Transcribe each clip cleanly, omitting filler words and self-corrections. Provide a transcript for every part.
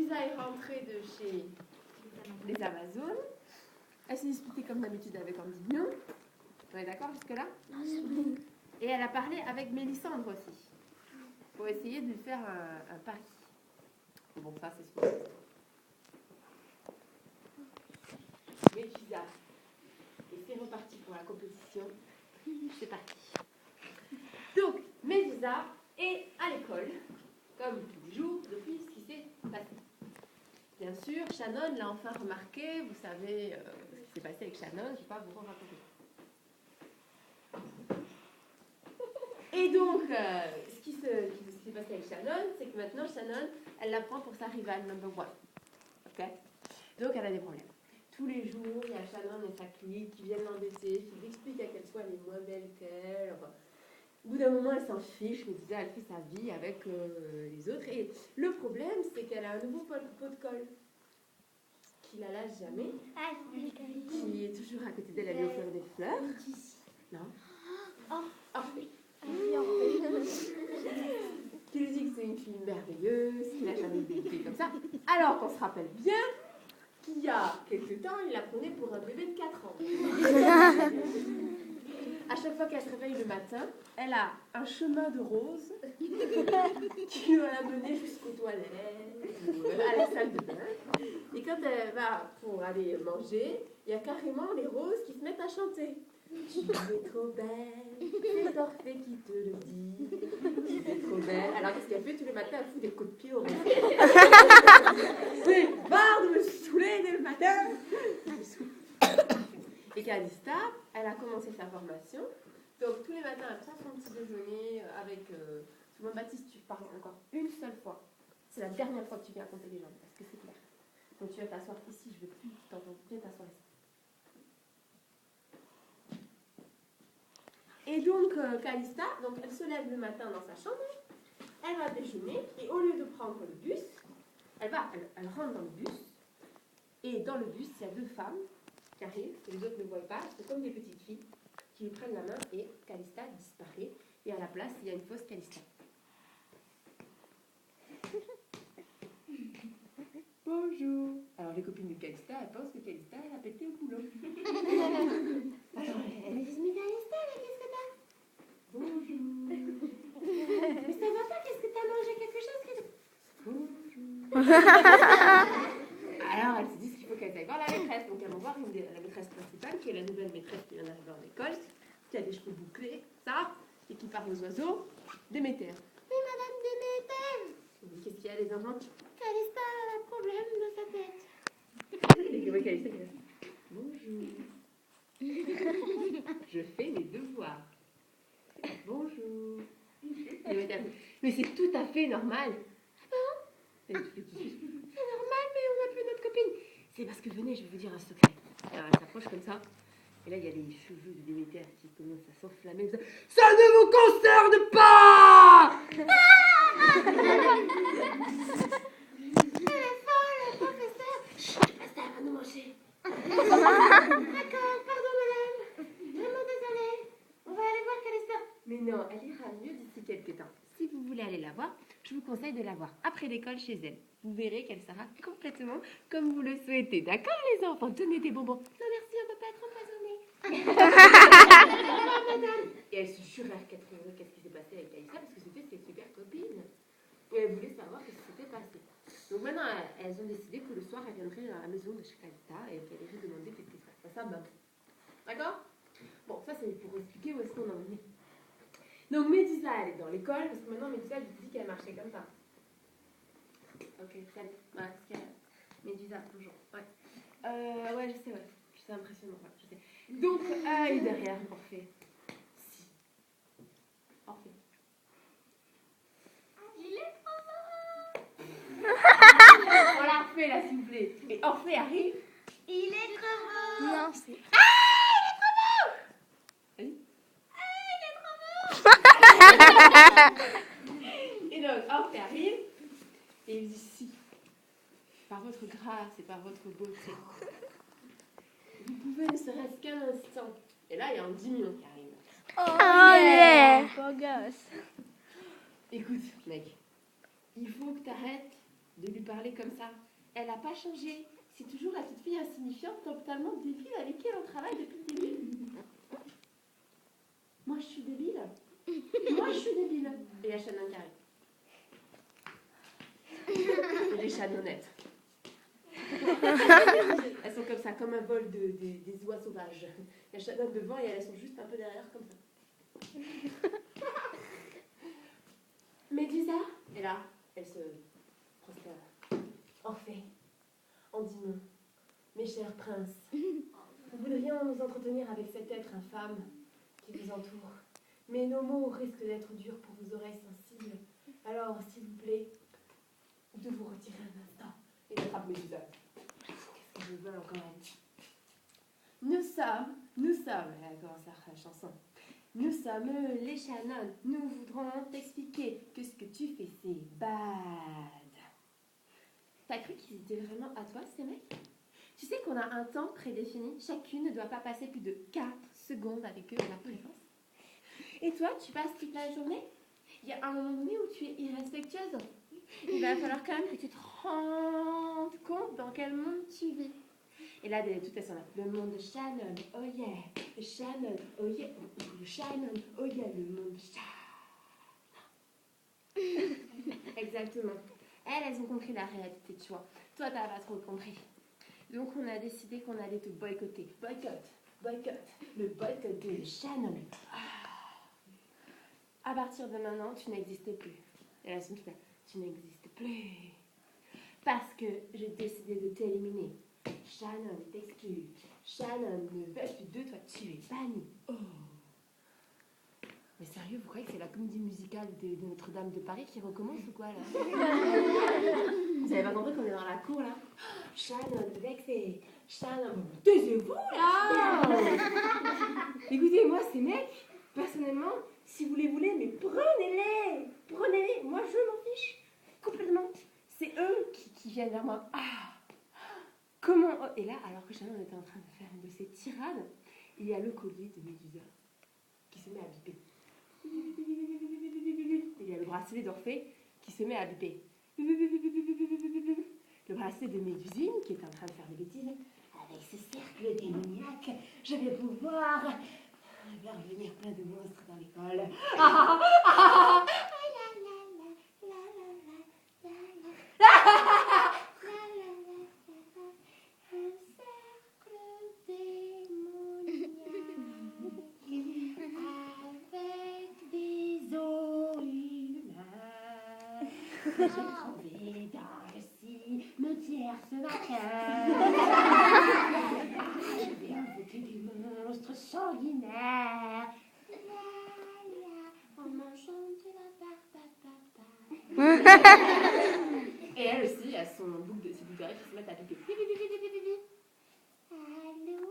Médusa est rentrée de chez les Amazones. Elle s'est disputée comme d'habitude avec Endymion. On est d'accord jusque-là? Et elle a parlé avec Mélisandre aussi, pour essayer de lui faire un pari. Bon, ça c'est ce que Médusa. Et c'est reparti pour la compétition. C'est parti. Donc, Médusa est à l'école, comme tous les jours, depuis ce qui s'est passé. Bien sûr, Shannon l'a enfin remarqué. Vous savez ce qui s'est passé avec Shannon. Je ne vais pas vous raconter. Et donc, ce qui s'est passé avec Shannon, c'est que maintenant, Shannon, elle la prend pour sa rivale number one. Ok? Donc, elle a des problèmes. Tous les jours, il y a Shannon et sa clique qui viennent l'embêter, qui lui expliquent à quel point elle est moins belle qu'elle. Enfin, au bout d'un moment, elle s'en fiche, Médusa, elle fait sa vie avec les autres. Et le problème, c'est qu'elle a un nouveau pot de colle qui la lâche jamais, qui est toujours à côté d'elle, elle lui offre des fleurs. Non. Orphée. Qui lui dit que c'est une fille merveilleuse, qu'il n'a jamais vu une fille comme ça. Alors qu'on se rappelle bien qu'il y a quelques temps, il la prenait pour un bébé de 4 ans. À chaque fois qu'elle se réveille le matin, elle a un chemin de roses qui va la mener jusqu'aux toilettes, à la salle de bain. Et quand elle va pour aller manger, il y a carrément les roses qui se mettent à chanter. Tu es trop belle, c'est Orphée qui te le dit. Tu es trop belle. Alors qu'est-ce qu'elle fait tous les matins? Elle fout des coups de pied au roses. C'est barre de me saouler dès le matin. Et Calista, elle a commencé sa formation. Donc tous les matins, elle prend son petit déjeuner avec... Bon, Baptiste, tu parles encore une seule fois. C'est la dernière fois que tu viens raconter les gens, parce que c'est clair. Donc tu vas t'asseoir ici, je ne veux plus t'entendre. Viens t'asseoir ici. Et donc, Calista, donc, elle se lève le matin dans sa chambre, elle va déjeuner, et au lieu de prendre le bus, elle rentre dans le bus, et dans le bus, il y a 2 femmes qui arrivent, que les autres ne voient pas, c'est comme des petites filles, qui lui prennent la main, et Calista disparaît, et à la place, il y a une fausse Calista. Bonjour. Alors les copines de Calista, elles pensent que Calista, elle a pété au boulot. Alors elles disent, mais Calista, qu'est-ce que t'as? Bonjour. Mais ça va pas, qu'est-ce que t'as mangé quelque chose? Bonjour. Alors elles se disent qu'il faut qu'elles aillent voir la maîtresse. Donc elles vont voir la maîtresse principale, qui est la nouvelle maîtresse qui vient d'arriver dans l'école, qui a des cheveux bouclés, ça, et qui parle aux oiseaux, Déméter. Mais madame Déméter! Qu'est-ce qu'il y a les enfants? Calista a un problème de sa tête. Et oui, Calista qui va dire, bonjour. Je fais mes devoirs. Bonjour. Mais c'est tout à fait normal. C'est normal, mais on a plus notre copine. C'est parce que, venez, je vais vous dire un secret. Alors, elle s'approche comme ça. Et là, il y a les cheveux de Déméter qui commencent à s'enflammer. Ça ne vous concerne pas! Elle est folle, professeur. Chut, Calista, elle va nous manger. D'accord, pardon, madame. Vraiment désolée. On va aller voir Calista. Mais non, elle ira mieux d'ici quelques temps. Si vous voulez aller la voir, je vous conseille de la voir après l'école chez elle. Vous verrez qu'elle sera complètement comme vous le souhaitez. D'accord, les enfants? Tenez des bonbons. Non, merci, on ne peut pas être empoisonné. Et elle se jurait qu'elle trouverait qu'est-ce qui s'est passé avec Calista parce que c'était ses super copines. Et elle voulait savoir ce qui s'était passé. Donc maintenant, elles ont décidé que le soir, elles viendraient à la maison de chez Calista et qu'elle irait demander qu'est-ce qui se passe à sa maman. D'accord? Bon, ça c'est pour expliquer où est-ce qu'on en est. Donc Médusa, elle est dans l'école, parce que maintenant Médusa, elle dit qu'elle marchait comme ça. Ok, salut. Ouais, Médusa, bonjour. Ouais. Ouais, je sais, ouais. C'est impressionnant, ouais, je sais. Donc, elle est derrière, Orphée. Si. Orphée. Il est trop beau! On l'a refait, là, s'il vous plaît. Et Orphée arrive. Il est trop beau! Non, c'est... Et donc, Orphée arrive et il dit si, par votre grâce et par votre beauté, vous pouvez ne serait-ce qu'un instant. Et là, il y a Endymion qui arrive. Oh yeah! Beau gosse. Écoute, mec, il faut que tu arrêtes de lui parler comme ça. Elle n'a pas changé. C'est toujours la petite fille insignifiante, totalement débile avec qui on travaille depuis le début. Moi, je suis débile. Moi, je suis débile. Et il y a Shannon qui arrive. Et les Shannonnettes. Elles sont comme ça, comme un vol des oies sauvages. Il y a Shannon devant et elles sont juste un peu derrière, comme ça. Médusa. Et là, elle se prosterne. En fait, en dînant, mes chers princes, nous voudrions nous entretenir avec cet être infâme qui vous entoure. Mais nos mots risquent d'être durs pour vos oreilles sensibles. Alors, s'il vous plaît, de vous retirer un instant et d'attraper Médusa. Qu'est-ce qu'elle veut encore elle? Nous sommes, elle commence la chanson. Nous sommes les Shannon. Nous voudrons t'expliquer que ce que tu fais, c'est bad. T'as cru qu'ils étaient vraiment à toi, ces mecs? Tu sais qu'on a un temps prédéfini. Chacune ne doit pas passer plus de 4 secondes avec eux à la présence. Et toi, tu passes toute la journée? Il y a un moment donné où tu es irrespectueuse. Il va falloir quand même que tu te rendes compte dans quel monde tu vis. Et là, toutes elles sont là. Le monde de Shannon, oh yeah. Le Shannon, oh yeah. Le Shannon, oh yeah. Le monde de Shannon. Exactement. Elles ont compris la réalité, tu vois. Toi, t'as pas trop compris. Donc, on a décidé qu'on allait te boycotter. Boycott. Le boycott de Shannon. À partir de maintenant, tu n'existes plus. Et là, tu n'existes plus. Parce que j'ai décidé de t'éliminer. Shannon est exclue. Shannon ne veut plus de toi. Tu es bannie. Oh. Mais sérieux, vous croyez que c'est la comédie musicale de Notre-Dame de Paris qui recommence ou quoi, là? Vous avez pas compris qu'on est dans la cour, là? Shannon, vexée. Shannon, taisez-vous, là! Écoutez-moi, ces mecs, personnellement, si vous les voulez, mais prenez-les! Prenez-les! Moi, je m'en fiche. Complètement. C'est eux qui viennent vers moi. Comment... Et là, alors que Shannon était en train de faire une de ses tirades, il y a le collier de Médusa qui se met à biper. Il y a le bracelet d'Orphée qui se met à biper. Le bracelet de Médusine qui est en train de faire des bêtises. Avec ce cercle démoniaque, je vais pouvoir faire venir plein de monstres dans l'école. J'ai trouvé dans le cimetière ce matin. Je vais invoquer des monstres sanguinaires. En mangeant de la barbe. Et elle aussi, a son boucle de ses boucles d'oreilles qui se mettent à piquer. Allô?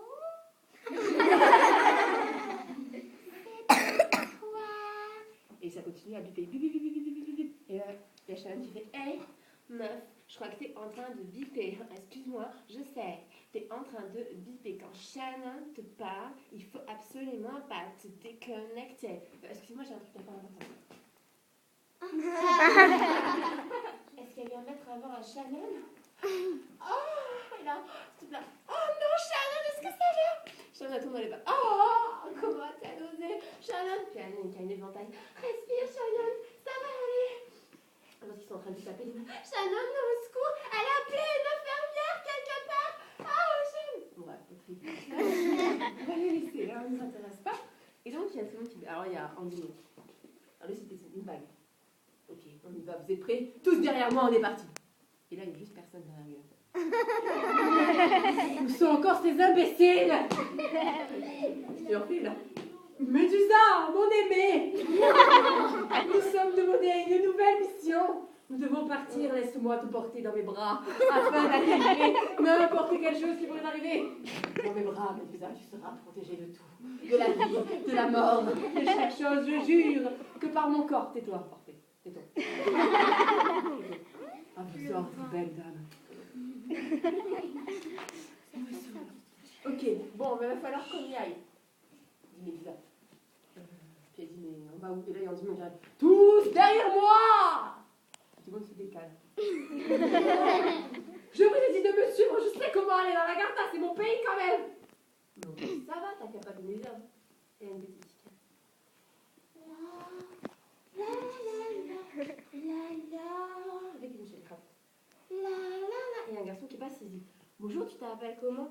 C'est toi? Et ça continue à biper. Et là, il y a Shannon qui fait hey, meuf, je crois que t'es en train de biper. Excuse-moi, je sais, t'es en train de biper. Quand Shannon te parle, il faut absolument pas te déconnecter. Excuse-moi, j'ai un truc à faire important. Est-ce qu'il y a un maître à voir à Shannon? Oh, et là, tout là. Oh non, Shannon, est-ce que ça va? Shannon tourne dans les bas. Oh, comment t'as osé? Shannon, puis elle a une éventail. Respire, Shannon, ça va aller. Alors qu'ils sont en train de taper, ils disent Shannon, au secours, elle a appelé une infirmière quelque part. Oh, Shannon. Bon, ouais, pas triste. On va les laisser, hein, on ne s'intéresse pas. Et donc, il y a tout le monde qui. Alors, il y a Andy. Alors, lui, c'était une bague. Ok, on y va, vous êtes prêts? Tous derrière moi, on est parti. Et là, il n'y a juste personne derrière lui. Où sont encore ces imbéciles? Je refais là. Médusa, mon aimé. Nous sommes demandés à une nouvelle mission. Nous devons partir, laisse-moi te porter dans mes bras afin d'atteindre n'importe quelle chose qui pourrait arriver. Dans mes bras, Médusa, tu seras protégée de tout. De la vie, de la mort, de chaque chose, je jure que par mon corps, tais-toi, parfait, tais-toi. Ah, vous sortez, belle dame. Ok, bon, il va falloir qu'on y aille. Dit Médusa. Puis elle dit, mais on va où? Et là, on dit, tous derrière moi! Tout le monde se décale. Je vous ai dit de me suivre, je sais comment aller dans la Garta, c'est mon pays quand même. Non, ça va, t'as qu'à pas donner l'homme. Et une petite chica. Avec une chaîne crabe. Et un garçon qui passe, il dit bonjour, tu t'appelles comment?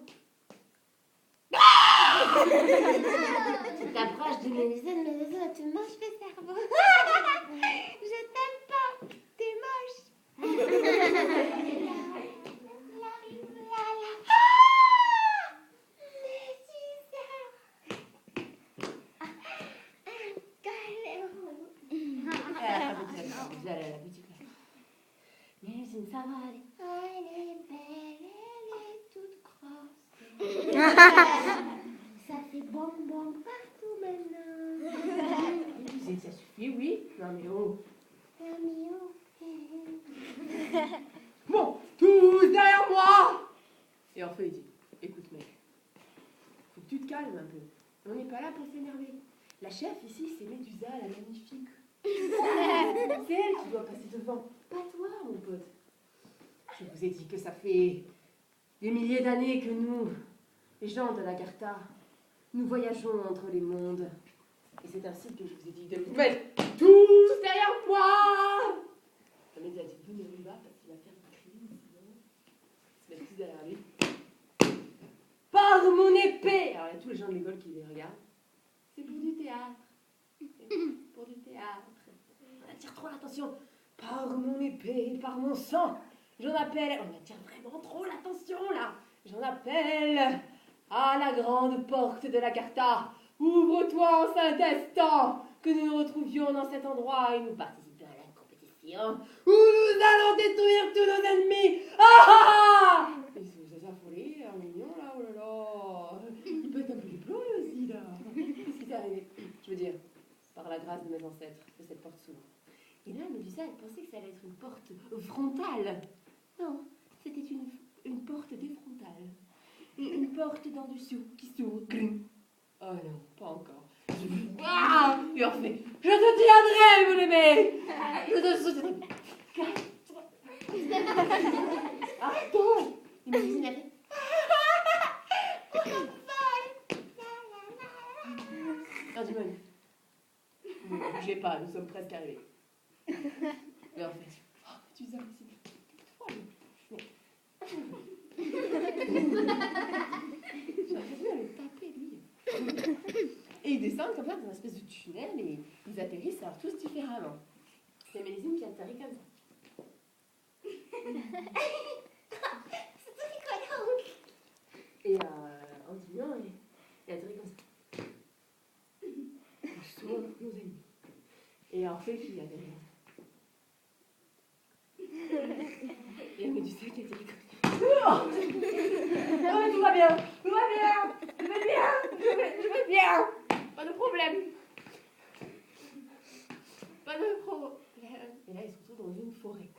Tu t'approches de Mélisande, Mélisande, tu manges le cerveau. Je t'aime pas, t'es moche. Vous allez à la boutique là. Mélisande, ça va aller. Elle est belle, elle est toute grosse. Ça fait bonbon partout maintenant. Ça suffit, oui. Non mais oh. Non mais oh. Bon, tous derrière moi. Et enfin il dit, écoute mec, faut que tu te calmes un peu. On n'est pas là pour s'énerver. La chef ici, c'est Médusa, la magnifique. C'est elle qui doit passer devant, pas toi mon pote. Je vous ai dit que ça fait des milliers d'années que nous, les gens de la Garta, nous voyageons entre les mondes. Et c'est ainsi que je vous ai dit de vous mettre tous derrière moi. La média dit venez lui bas parce qu'il va faire un crime, sinon se mettre tous derrière lui. Par mon épée. Alors il y a tous les gens de l'école qui les regardent. C'est pour du théâtre. C'est pour du théâtre. On attire trop l'attention. Par mon épée, par mon sang, j'en appelle. On attire vraiment trop l'attention là. J'en appelle à la grande porte de la Garta. Ouvre-toi en Saint-Instant, que nous nous retrouvions dans cet endroit et nous participions à la compétition où nous allons détruire tous nos ennemis. Ah ah ah! Vous êtes affolés, un mignon là, oh là là. Il peut être un peu déploré aussi là. Qu'est-ce qui t'est arrivé? Je veux dire, par la grâce de mes ancêtres, que cette porte s'ouvre. Et là, Médusa, elle pensait que ça allait être une porte frontale. Non, c'était une porte défrontale. Une porte d'en dessous qui s'ouvre. Oh non, pas encore. Ah, il refait. Je te tiendrai, mon aimé. Je te soutiendrai. Arrête-toi. Il m'a dit, il a fait. Non, dis-moi. Ne bougez pas, nous sommes presque arrivés. Mais en fait, tu es ici. J'aurais dû aller taper, lui. Et ils descendent comme ça dans une espèce de tunnel et ils atterrissent alors tous différemment. C'est Mélisande qui atterrit comme ça. C'est incroyable. Et Endymion, il atterrit comme ça. Nous sommes nos ennemis. Et Orphée qui atterrit comme ça. Et Médusa qui atterrit comme ça. Oh, mais tout va bien, tout va bien, je vais bien, je vais bien, pas de problème. Pas de problème. Et là, ils se retrouvent dans une forêt.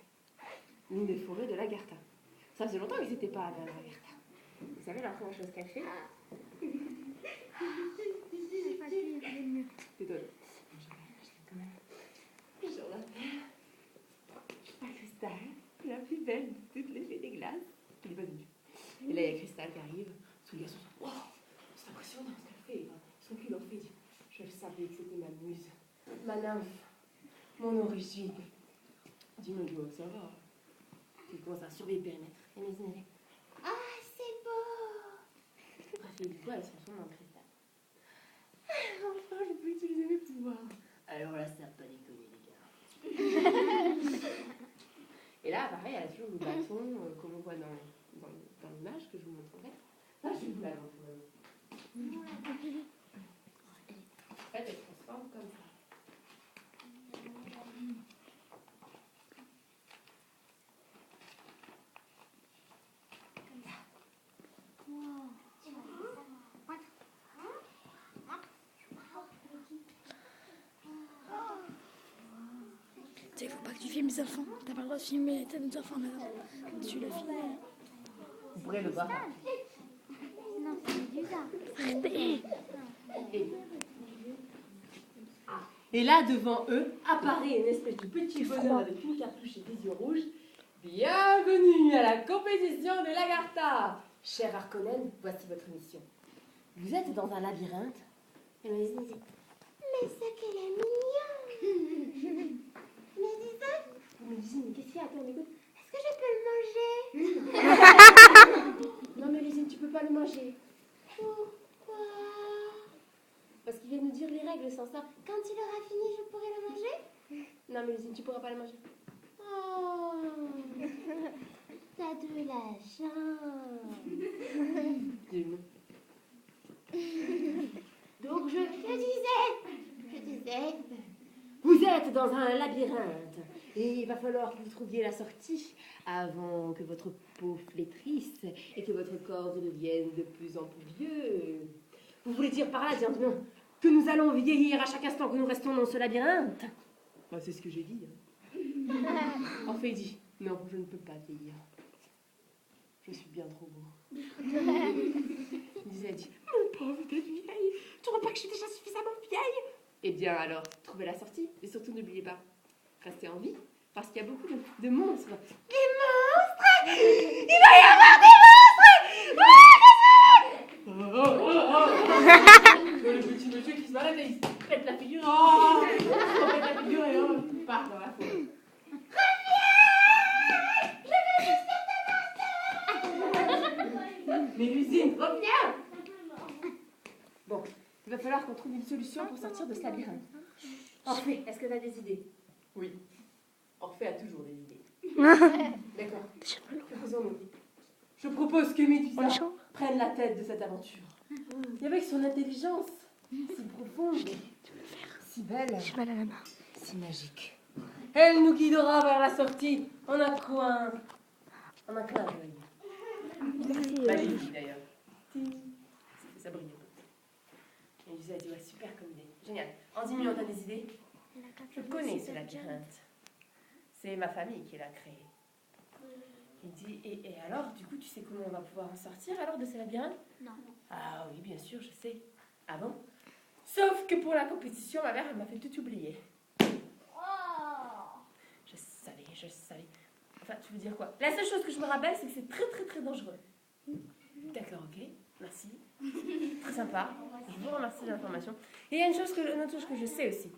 Une des forêts de la Garta. Ça faisait longtemps qu'ils n'étaient pas allés à la Garta. Vous savez leur comment chose cachée? Désolée. J'en appelle à Cristal, la plus belle de toutes les fées des glaces. Il est pas venu. Et là, il y a Cristal qui arrive. Tous les garçons sont wow, c'est impressionnant ce qu'elle fait. Son cul leur fait. Je savais que c'était ma muse, ma nymphe, mon origine. Dis-moi, ça va. Il commence à surveiller le périmètre. Et mes amis, ah, c'est beau. Bref, et du coup, elle se transforme en Cristal. Enfin, je peux utiliser mes pouvoirs. Alors là, ça n'a pas déconné, les gars. Et là, pareil, elle a toujours le bâton, comme on voit dans l'image que je vous montrerai. Ah, je vais vous la montrer. En fait, elle se transforme comme ça. Tu sais, faut pas que tu filmes mes enfants. T'as pas le droit de filmer tes enfants maintenant. Tu le filmes. Vous pourrez le voir. Non, c'est Médusa. Et là, devant eux, apparaît une espèce de petit bonhomme avec une capuche et des yeux rouges. Bienvenue à la compétition de l'Agartha. Cher Harkonnen, voici votre mission. Vous êtes dans un labyrinthe. Et Mélusine dit, Mais c'est qu'elle est mignonne. Mais dis ça, Mélusine, mais qu'est-ce qu'il y a? Attends, écoute. est-ce que je peux le manger? Non, Mélusine, tu peux pas le manger. Pourquoi? Parce qu'il vient de nous dire les règles sans ça. Quand il aura fini, je pourrai le manger? Non, Mélusine, tu pourras pas le manger. Oh, t'as de la chance. Dis-le. Donc je disais, Vous êtes dans un labyrinthe et il va falloir que vous trouviez la sortie avant que votre peau flétrisse et que votre corps devienne de plus en plus vieux. Vous voulez dire par là, gentlemen, que nous allons vieillir à chaque instant que nous restons dans ce labyrinthe? Bah, c'est ce que j'ai dit. En fait, il dit, non, je ne peux pas vieillir. Je suis bien trop beau. Il dit, mon pauvre, t'es vieille. Tu vois pas que je suis déjà suffisamment vieille? Eh bien alors, trouvez la sortie. Et surtout, n'oubliez pas, restez en vie. Parce qu'il y a beaucoup de monstres. Des monstres! Il va y avoir des monstres! Le petit monsieur qui se balade et il se pète la figure. Il se pète la figure et il part dans la forêt. Mélusine, reviens! Bon, il va falloir qu'on trouve une solution pour sortir de ce labyrinthe. Orphée, est-ce que tu as des idées? Oui. Orphée a toujours des idées. D'accord. Que faisons-nous? Je propose que Médusa prenne la tête de cette aventure. Et avec son intelligence si profonde, si belle, si magique, elle nous guidera vers la sortie en un clin d'œil. Magnifique d'ailleurs. Ça brille un peu. Et Médusa a dit, ouais, super comme idée. Génial. En 10 minutes, on a des idées? Je connais ce labyrinthe. C'est ma famille qui l'a créé. Il dit, et alors, du coup, tu sais comment on va pouvoir en sortir alors de ce labyrinthe? Non. Ah oui, bien sûr, je sais. Ah bon? Sauf que pour la compétition, ma mère, elle m'a fait tout oublier. Oh. Je savais. Enfin, tu veux dire quoi? La seule chose que je me rappelle, c'est que c'est très, très, très dangereux. D'accord, ok. Merci. Très sympa. Je vous remercie de l'information. Et il y a une autre chose que je sais aussi.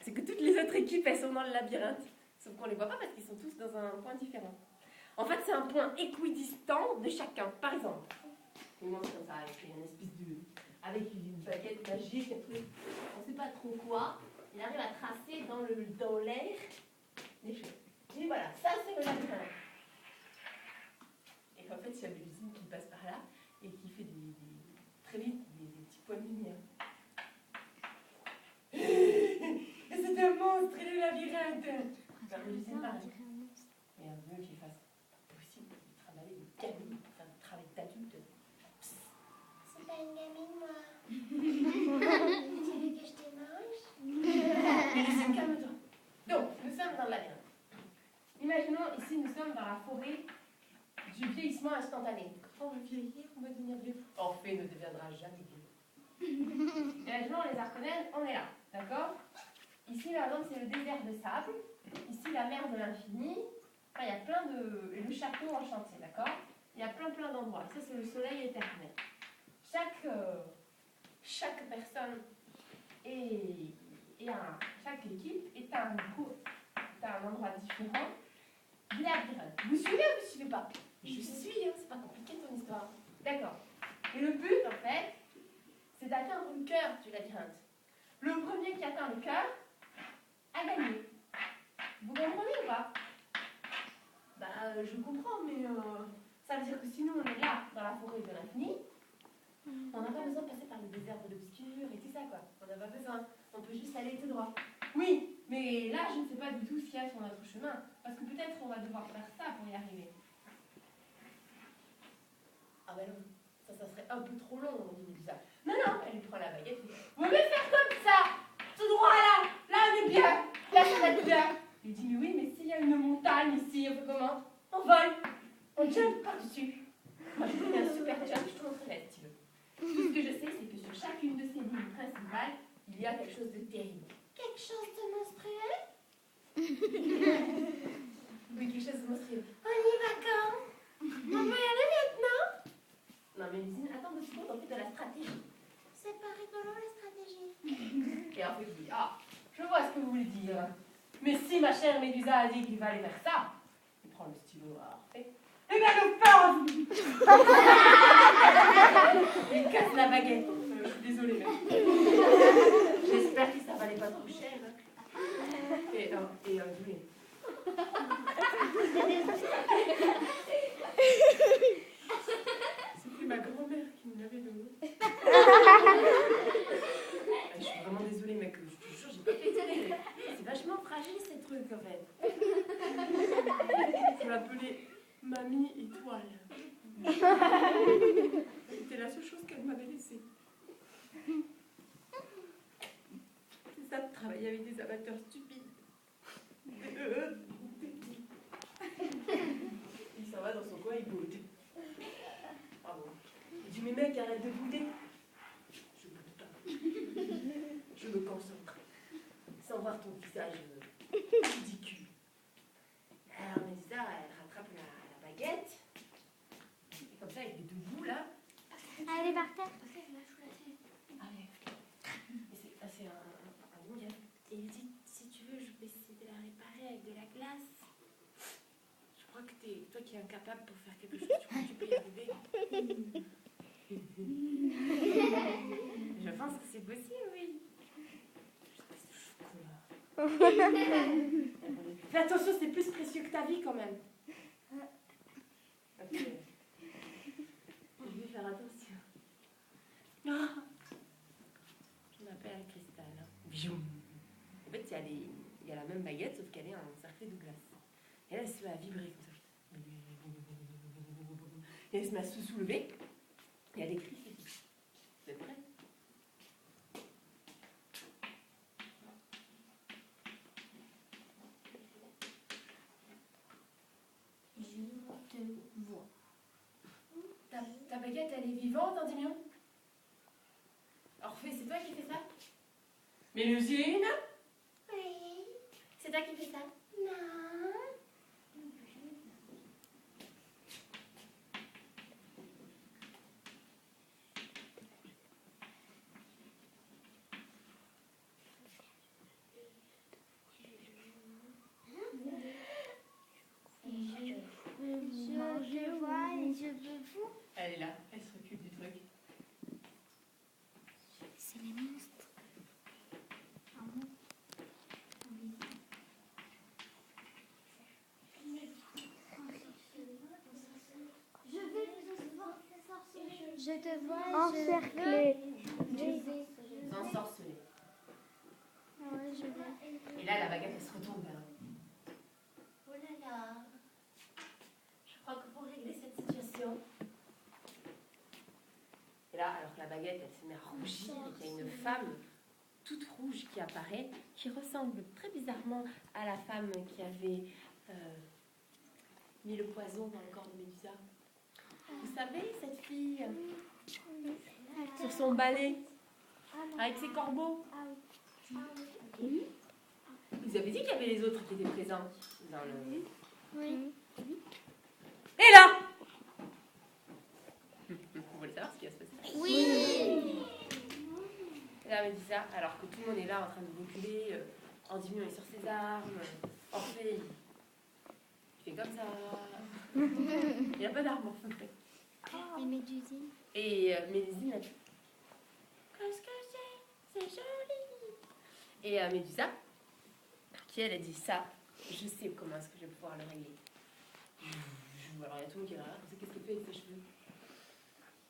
C'est que toutes les autres équipes, elles sont dans le labyrinthe. Sauf qu'on les voit pas parce qu'ils sont tous dans un point différent. En fait, c'est un point équidistant de chacun. Par exemple, il montre comme ça, avec une espèce de... avec une baguette magique, un truc, on sait pas trop quoi. Il arrive à tracer dans l'air des choses. Et voilà, ça c'est le labyrinthe. Et en fait, il y a Mélusine qui passe par là et qui fait très vite des petits points de lumière. Et c'est un monstre, et le labyrinthe. Mélusine pareil. Et un vieux qui fasse pas possible de travailler une gamine pour faire du travail d'adulte. C'est pas une gamine, moi. Tu veux que je te mange? Mélusine, calme-toi. Donc, nous sommes dans le labyrinthe. Imaginons, ici, nous sommes dans la forêt du vieillissement instantané. Quand on veut vieillir, on va devenir vieux. Orphée ne deviendra jamais vieux. Imaginons, les Harkonnen, on est là, d'accord? Ici, par exemple, c'est le désert de sable. Ici, la mer de l'infini. Enfin, il y a plein de... Et le château enchanté, d'accord? Il y a plein d'endroits. Ça, c'est le soleil éternel. Chaque personne chaque équipe est un endroit différent du labyrinthe. Vous suivez ou vous ne suivez pas? Je suis, hein, c'est pas compliqué ton histoire. D'accord. Et le but, en fait, c'est d'atteindre le cœur du labyrinthe. Le premier qui atteint le cœur a gagné. Vous comprenez ou pas? Je comprends, mais ça veut dire que si nous on est là, dans la forêt de l'infini, on n'a pas besoin de passer par le désert de l'obscur et tout ça, quoi. On n'a pas besoin. On peut juste aller tout droit. Oui, mais là, je ne sais pas du tout ce qu'il y a sur notre chemin. Parce que peut-être on va devoir faire ça pour y arriver. Ah ben non, ça serait un peu trop long, on dit ça. Non, elle lui prend la baguette. Vous voulez faire comme ça? Tout droit là! Là, on est bien! Là, ça va être bien! Il dit, mais oui, mais s'il y a une montagne ici, on fait comment? On vole! On jump par-dessus! Moi, je fais un super jump, je te montrerai si tu veux. Tout ce que je sais, c'est que sur chacune de ces lignes principales, il y a quelque chose de terrible. Quelque chose de monstrueux? Oui, quelque chose de monstrueux. On y va quand? On va y aller maintenant? Non, mais Mélusine, attends 2 secondes, on fait de la stratégie. C'est pas rigolo la stratégie. Et en fait, je dis, ah, je vois ce que vous voulez dire. Mais si ma chère Médusa a dit qu'il va aller faire ça, il prend le stylo noir. Et bien, le pauvre il casse la baguette. Je suis désolée, mais. J'espère que ça valait pas trop cher. Et oui. C'était ma grand-mère qui me l'avait donné. Je suis vraiment désolée, mec. Je te jure, j'ai pas fait exprès. C'est vachement fragile ces trucs en fait. Je l'appelais Mamie Étoile. C'était la seule chose qu'elle m'avait laissée. C'est ça de travailler avec des amateurs stupides. Il s'en va dans son coin, il boude. Pardon. Il dit, mais mec, arrête de bouder. Je boude pas. Je me concentre. Sans voir ton visage ridicule. Alors, Médusa, elle rattrape la baguette. Et comme ça, avec les 2 bouts, là. Allez, par terre. Ah ouais. C'est un bon gars. Et il dit, si tu veux, je vais essayer de la réparer avec de la glace. Je crois que toi qui es incapable pour faire quelque chose, tu peux y arriver. Je pense que c'est possible, oui. Fais attention, c'est plus précieux que ta vie quand même. Ok. Je vais faire attention. Ah. Je m'appelle Cristal. Bjoum. En fait, il y a la même baguette, sauf qu'elle est encerclée de glace. Et là, elle se met à vibrer comme ça. Et elle se met à se soulever. Et elle écrit. Vous êtes prêts? Je te vois. Ta baguette, elle est vivante, Endymion? Orphée, c'est toi qui fais ça? Mélusine? Oui. C'est toi qui fais ça? Non. Je vois et je veux vous. Elle est là, elle s'occupe du truc. C'est les monstres. Je te vois Encerclé. Vous ensorcelez. Ouais, je vais. Et là, la baguette, elle se retourne vers vous. Oh là là. Je crois que pour régler cette situation... Et là, alors que la baguette, elle se met à rougir et qu'il y a une femme toute rouge qui apparaît, qui ressemble très bizarrement à la femme qui avait mis le poison dans le corps de Médusa. Vous savez, cette fille sur son balai, avec ses corbeaux. Vous avez dit qu'il y avait les autres qui étaient présents dans le... Oui. Et là vous voulez savoir ce qui va se passer? Oui. Et là, Médusa, alors que tout le monde est là en train de reculer, Endymion est sur ses armes, Orphée, il fait comme ça. Il n'y a pas d'armes, en fait. Et Médusine. Et Mélusine a dit qu'est-ce que c'est joli. Et Médusa, qui elle a dit ça, je sais comment est-ce que je vais pouvoir le régler. Alors il y a tout le monde qui est là, qu'est-ce qu'elle fait avec ses cheveux?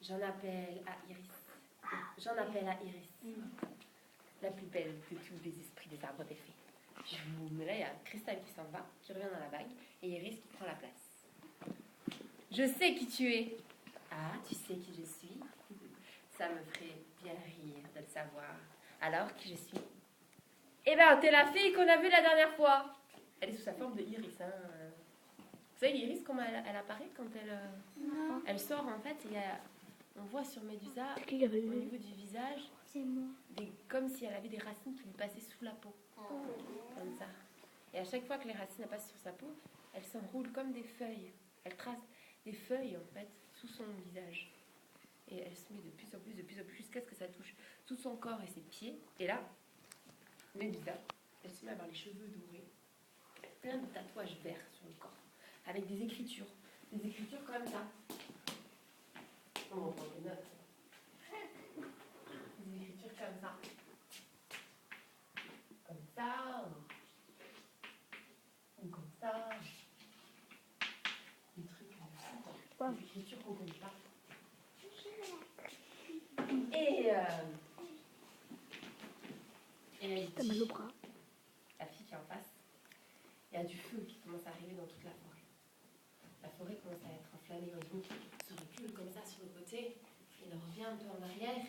J'en appelle à Iris, la plus belle de tous les esprits des arbres des fées. Mais là il y a Cristal qui s'en va, qui revient dans la bague, et Iris qui prend la place. Je sais qui tu es. Ah, tu sais qui je suis? Ça me ferait bien rire de le savoir. Alors, qui je suis? Eh ben, t'es la fille qu'on a vue la dernière fois. Elle est sous sa forme de Iris, hein. Vous savez, Iris, comment elle apparaît quand elle sort, en fait, on voit sur Médusa, au niveau du visage, C'est moi. comme si elle avait des racines qui lui passaient sous la peau. Comme ça. Et à chaque fois que les racines passent sur sa peau, elle s'enroule comme des feuilles. Elle trace des feuilles, en fait, sous son visage. Et elle se met de plus en plus, jusqu'à ce que ça touche tout son corps et ses pieds. Et là, Médusa, elle se met à avoir les cheveux dorés, plein de tatouages verts sur le corps, avec des écritures comme ça. On va prendre des notes. Des écritures comme ça. Comme ça. Ou comme ça. Des trucs comme ça. Des écritures qu'on ne connaît pas. Et elle T'as mal au bras. la fille qui est en face, il y a du feu qui commence à arriver dans toute la forêt. La forêt commence à être enflammée dans une se recule comme ça sur le côté, il revient un peu en arrière,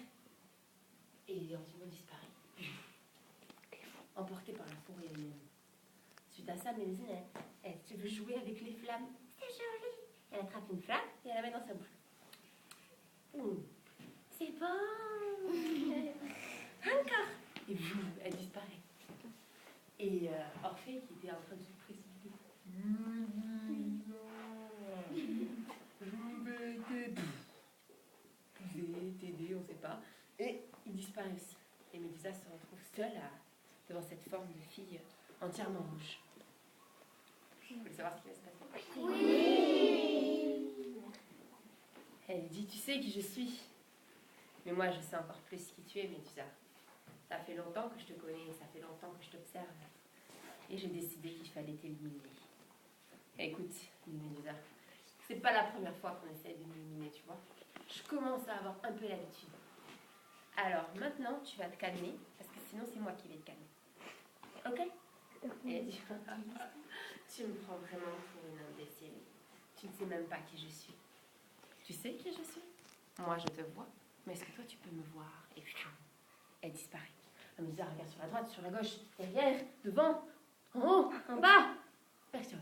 et Antimo disparaît. Emporté par la forêt elle-même. Suite à ça, Mélusine, elle veut jouer avec les flammes. C'est joli. Elle attrape une flamme et elle la met dans sa bouche. C'est bon. Encore. Et boum, elle disparaît. Et Orphée, qui était en train de se précipiter. T'aider, on ne sait pas. Et il disparaît aussi. Et Médusa se retrouve seule devant cette forme de fille entièrement rouge. Vous voulez savoir ce qui va se passer? Oui. Elle dit, tu sais qui je suis. Mais moi, je sais encore plus qui tu es, Médusa. Ça fait longtemps que je te connais, ça fait longtemps que je t'observe. Et j'ai décidé qu'il fallait t'éliminer. Écoute, Médusa, c'est pas la première fois qu'on essaie de m'éliminer, tu vois. Je commence à avoir un peu l'habitude. Alors, maintenant, tu vas te calmer, parce que sinon, c'est moi qui vais te calmer. Ok? Et elle dit, tu me prends vraiment pour une imbécile. Tu ne sais même pas qui je suis. Tu sais qui je suis? Moi, je te vois. Mais est-ce que toi, tu peux me voir? Et elle disparaît. Elle me dit, regarde sur la droite, sur la gauche, derrière, devant, en haut, en bas. Personne.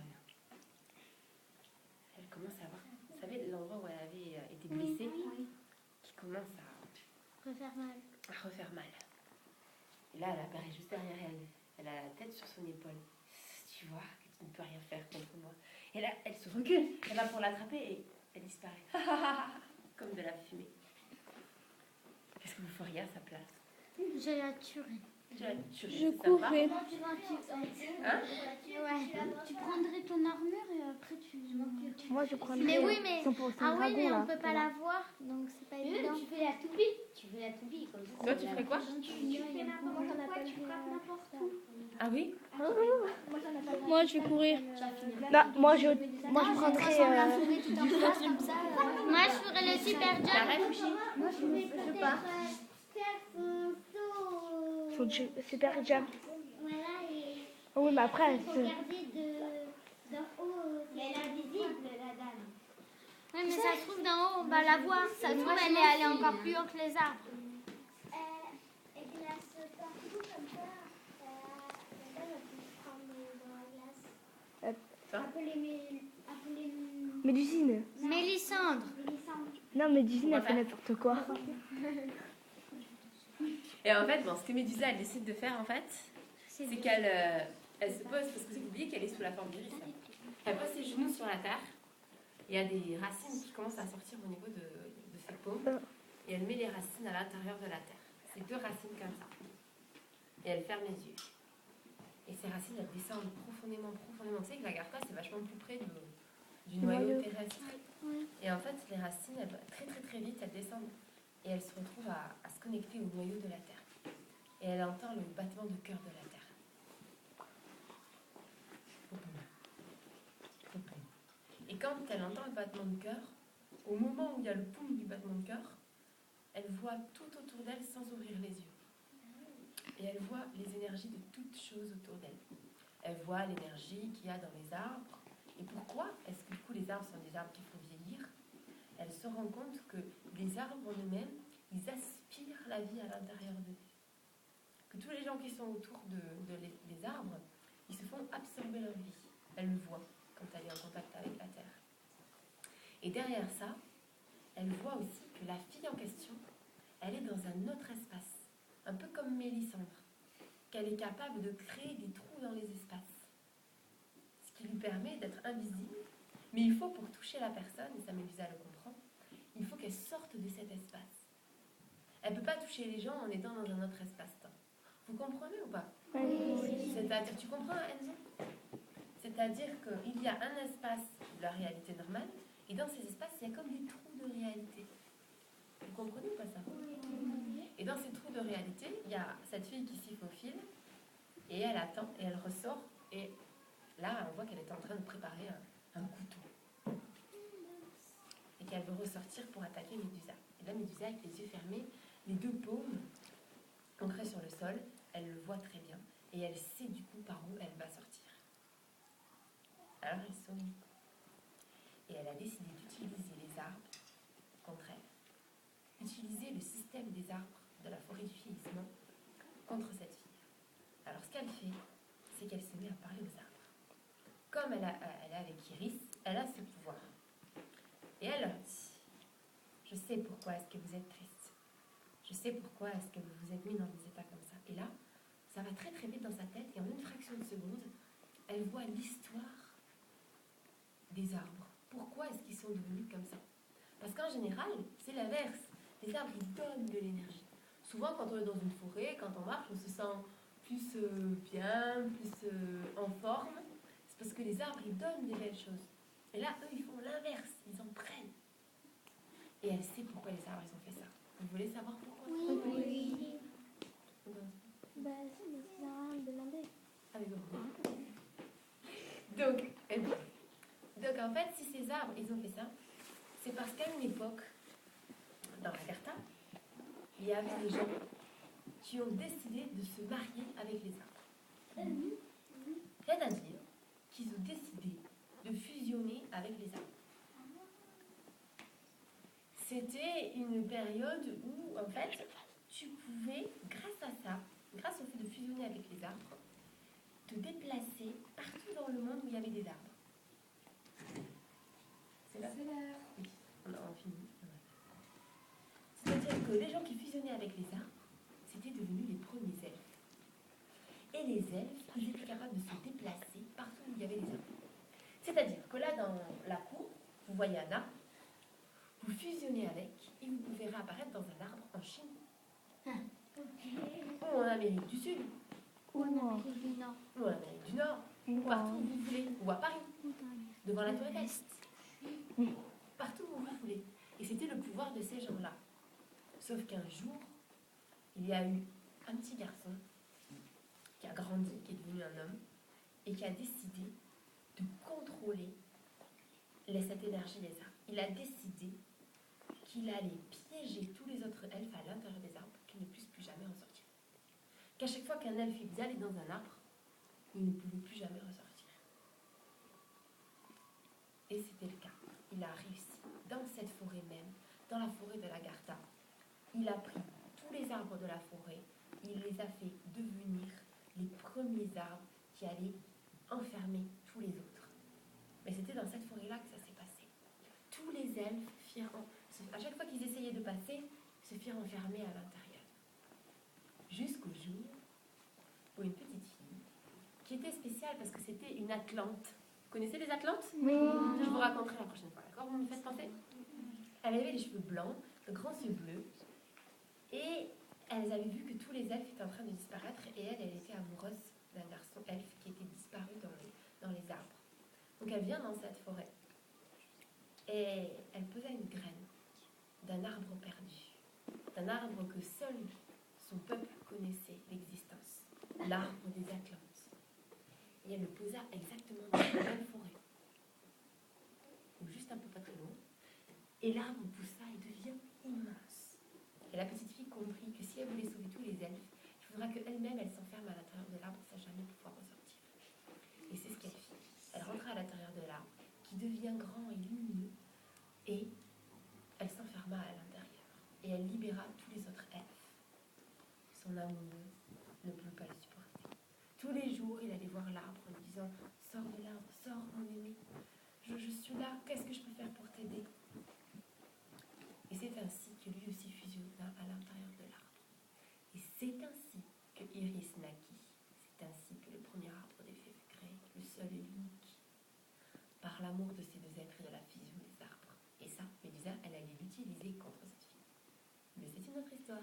Elle commence à voir, vous savez, l'endroit où elle avait été blessée, qui commence à refaire mal. Et là, elle apparaît juste derrière elle. Elle a la tête sur son épaule. Tu vois que tu ne peux rien faire contre moi. Et là, elle se recule. Elle va pour l'attraper et elle disparaît. Comme de la fumée. Qu'est-ce que vous feriez à sa place? Je la tuerai. Je courrais. Hein? Tu prendrais ton armure et après tu... Moi, je prendrais. Mais oui, mais... 100% Ah oui, dragon, mais là, on peut pas tu la vois. voir, donc c'est pas évident. Tu fais la toupie. Comme ça. Toi, tu ferais quoi? Tu fais n'importe quoi, tu frappes n'importe où. Ah oui? Moi, je vais courir. Non, moi, je prendrais. Moi, je ferais le super jump. T'arrêtes, Fouchi? Moi, je pars. Super jump. Voilà, et Oh oui, mais après, il faut regarder d'en haut. Elle est invisible, la dame. Oui, mais ça se trouve d'en haut, on va la voir. Ça se trouve, elle est allée encore plus haut que les arbres. Elle glace partout comme ça. La dame, elle peut se prendre dans la glace. Appelez Mélusine. Mélissandre. Non, Mélusine, elle fait n'importe quoi. Et en fait, bon, ce que Médusa, elle décide de faire, en fait, c'est qu'elle elle se pose, parce que vous oubliez qu'elle est sous la forme d'iris. Elle pose ses genoux sur la terre. Il y a des racines qui commencent à sortir au niveau de ses paumes. Et elle met les racines à l'intérieur de la terre. C'est 2 racines comme ça. Et elle ferme les yeux. Et ces racines, elles descendent profondément. Tu sais que la Garca, c'est vachement plus près du noyau terrestre. Et en fait, les racines, elles, très très très vite, elles descendent. Et elle se retrouve à se connecter au noyau de la Terre. Et elle entend le battement de cœur de la Terre. Et quand elle entend le battement de cœur, au moment où il y a le poum du battement de cœur, elle voit tout autour d'elle sans ouvrir les yeux. Et elle voit les énergies de toutes choses autour d'elle. Elle voit l'énergie qu'il y a dans les arbres. Et pourquoi est-ce que du coup les arbres sont des arbres qui font vieillir? Elle se rend compte que les arbres en eux-mêmes, ils aspirent la vie à l'intérieur d'eux. Que tous les gens qui sont autour des arbres, ils se font absorber leur vie. Elle le voit quand elle est en contact avec la terre. Et derrière ça, elle voit aussi que la fille en question, elle est dans un autre espace, un peu comme Mélissandre, qu'elle est capable de créer des trous dans les espaces. Ce qui lui lui permet d'être invisible, mais il faut pour toucher la personne, et ça Médusa le comprend, il faut qu'elle sorte de cet espace. Elle ne peut pas toucher les gens en étant dans un autre espace-temps. Vous comprenez ou pas? Oui. C'est-à-dire, tu comprends Enzo? C'est-à-dire qu'il y a un espace de la réalité normale, et dans ces espaces, il y a comme des trous de réalité. Vous comprenez ou pas ça? Et dans ces trous de réalité, il y a cette fille qui s'y faufile, et elle attend, et elle ressort, et là, on voit qu'elle est en train de préparer un couteau. Et qu'elle veut ressortir pour attaquer Médusa. Et là, Médusa, avec les yeux fermés, les deux paumes ancrées sur le sol, elle le voit très bien, et elle sait du coup par où elle va sortir. Alors elle sourit. Et elle a décidé d'utiliser les arbres contre elle. Utiliser le système des arbres de la forêt du vieillissement contre cette fille. Alors ce qu'elle fait, c'est qu'elle se met à parler aux arbres. Comme elle est avec Iris, elle a ce pouvoir. Et elle leur dit, je sais pourquoi est-ce que vous êtes triste. Je sais pourquoi est-ce que vous vous êtes mis dans des états comme ça. Et là, ça va très très vite dans sa tête, et en une fraction de seconde, elle voit l'histoire des arbres. Pourquoi est-ce qu'ils sont devenus comme ça? Parce qu'en général, c'est l'inverse. Les arbres, ils donnent de l'énergie. Souvent, quand on est dans une forêt, quand on marche, on se sent plus bien, plus en forme. C'est parce que les arbres, ils donnent des belles choses. Et là, eux, ils font l'inverse. Ils en prennent. Et elle sait pourquoi les arbres, ils ont fait ça. Vous voulez savoir pourquoi? Oui. Bah, c'est les demander. Avec vous. Donc, en fait, si ces arbres, ils ont fait ça, c'est parce qu'à une époque, dans la Carta, il y avait des gens qui ont décidé de se marier avec les arbres. C'est-à-dire qu'ils ont décidé de fusionner avec les arbres. C'était une période où, en fait, tu pouvais, grâce à ça, grâce au fait de fusionner avec les arbres, te déplacer partout dans le monde où il y avait des arbres. C'est là? Oui, on a fini. C'est-à-dire que les gens qui fusionnaient avec les arbres, c'était devenu les premiers elfes. Et les elfes, ils étaient capables de se déplacer partout où il y avait des arbres. C'est-à-dire que là, dans la cour, vous voyez un arbre, vous fusionnez avec, et vous pouvez réapparaître dans un arbre en Chine. Ou en Amérique du Sud. Ou en Amérique du Nord. Ou en Amérique du Nord. Ou partout où vous voulez. Ou à Paris. Devant la Tour Eiffel. Partout où vous voulez. Et c'était le pouvoir de ces gens-là. Sauf qu'un jour, il y a eu un petit garçon qui a grandi, qui est devenu un homme, et qui a décidé de contrôler cette énergie des arbres. Il a décidé qu'il allait piéger tous les autres elfes à l'intérieur des arbres pour qu'ils ne puissent plus jamais ressortir. Qu'à chaque fois qu'un elfe allait dans un arbre, il ne pouvait plus jamais ressortir. Et c'était le cas. Il a réussi. Dans cette forêt même, dans la forêt de la Gartha, il a pris tous les arbres de la forêt, il les a fait devenir les premiers arbres qui allaient enfermer tous les autres. Mais c'était dans cette forêt-là que ça s'est passé. Tous les elfes, à chaque fois qu'ils essayaient de passer, se firent enfermer à l'intérieur. Jusqu'au jour où une petite fille, qui était spéciale parce que c'était une Atlante. Vous connaissez les Atlantes? Oui. Je vous raconterai la prochaine fois, d'accord? Vous me faites penser? Elle avait les cheveux blancs, de grands yeux bleus, et elles avaient vu que tous les elfes étaient en train de disparaître, et elle était amoureuse d'un garçon elfe qui était disparu dans les arbres. Donc elle vient dans cette forêt, et elle posa une graine d'un arbre perdu, d'un arbre que seul son peuple connaissait l'existence, l'arbre des Atlantes. Et elle le posa exactement dans la même forêt, ou juste un peu pas très loin, et l'arbre poussa et devient immense. Et la petite fille comprit que si elle voulait sauver tous les elfes, il faudra qu'elle-même elle s'enferme à l'intérieur de l'arbre sans jamais pouvoir ressortir. Et c'est ce qu'elle fit. Elle rentra à l'intérieur de l'arbre, qui devient grand et lumineux, et elle s'enferma à l'intérieur. Et elle libéra tous les autres elfes. Son amoureux ne pouvait pas le supporter. Tous les jours, il allait voir l'arbre en lui disant « Sors de l'arbre, sors mon aimé, je suis là, qu'est-ce que je peux faire pour t'aider ?» Et c'est ainsi que lui aussi fusionna à l'intérieur de l'arbre. Et c'est ainsi que Iris naquit. C'est ainsi que le premier arbre des fées fut créé, le seul et l'unique. autre histoire.